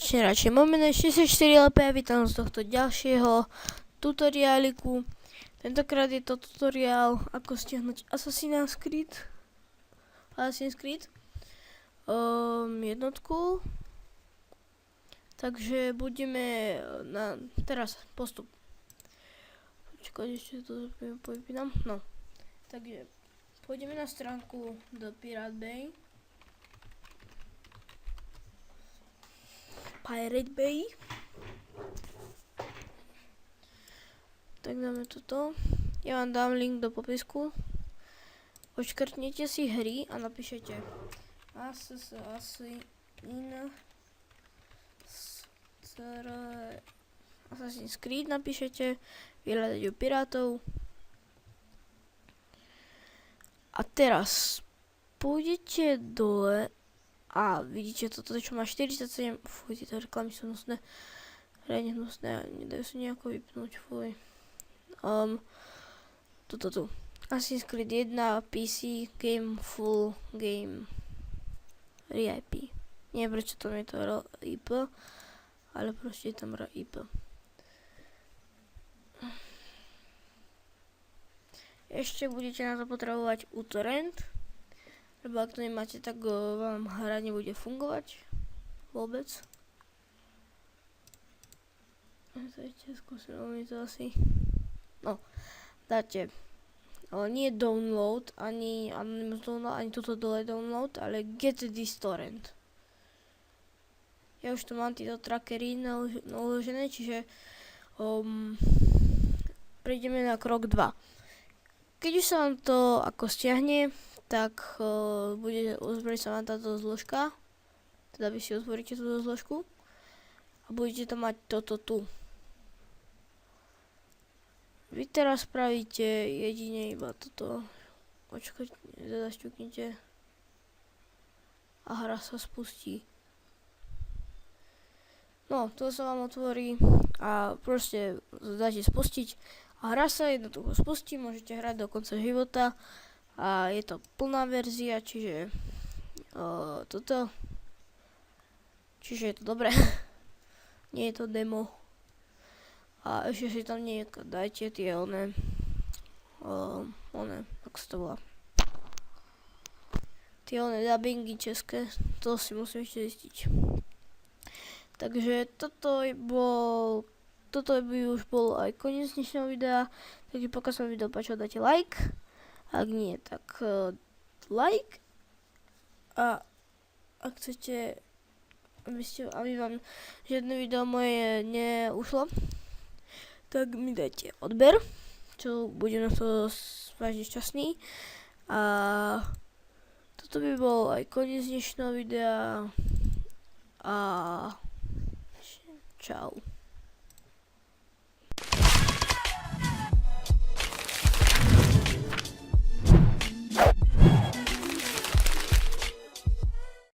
začne radšej. Máme 64 LP a vítam z tohto ďalšieho tutoriáliku. Tentokrát je to tutoriál, ako stiahnuť Assassin's Creed jednotku. Takže budeme teraz postup. Počkaj, ešte to vypínam. No, takže pôjdeme na stránku do Pirate Bay. Tak dáme toto. Ja vám dám link do popisku. Odškrtnite si hry a napíšete Assassin's Creed napíšete, vyhľadať u pirátov. A teraz pôjdete dole a vidíte toto, čo má 47, fuj, tieto reklamy sú hnusné, reálne hnusné, nedajú sa nejako vypnúť, fuj. Toto tu, Assassin's Creed 1, PC, Game, Full, Game, RIP. Nie prečo tam je to RIP, ale proste je tam RIP. Ešte budete na to potrebovať uTorrent. Lebo ak to nemáte, tak vám hra nebude fungovať vôbec. Skúsim to asi. No, dáte nie download, ani anonymous download, ani toto dole download, ale get this torrent. Ja už tu mám tieto trackery naložené, čiže prejdeme na krok 2. Keď už sa vám to ako stiahne, tak bude uzbrieť sa vám táto zložka, teda vy si otvoríte túto zložku a budete tam mať toto tu. Vy teraz spravíte jedine iba toto, zašťuknite a hra sa spustí. No, to sa vám otvorí a proste dáte spustiť a hra sa jednoducho spustí, môžete hrať do konca života. A je to plná verzia, čiže toto. Čiže je to dobré. Nie je to demo. A ešte si tam dajte tie ako sa to volá. Tie dubbingy české, to si musím ešte zistiť. Takže toto by už bol aj koniec dnešného videa. Takže pokiaľ sa vám video páčilo, dajte like. Ak nie, tak like. A ak chcete, aby vám žiadne video moje neušlo, tak mi dajte odber, čo budem na to vážne šťastný. A toto by bol aj koniec dnešného videa. A čau.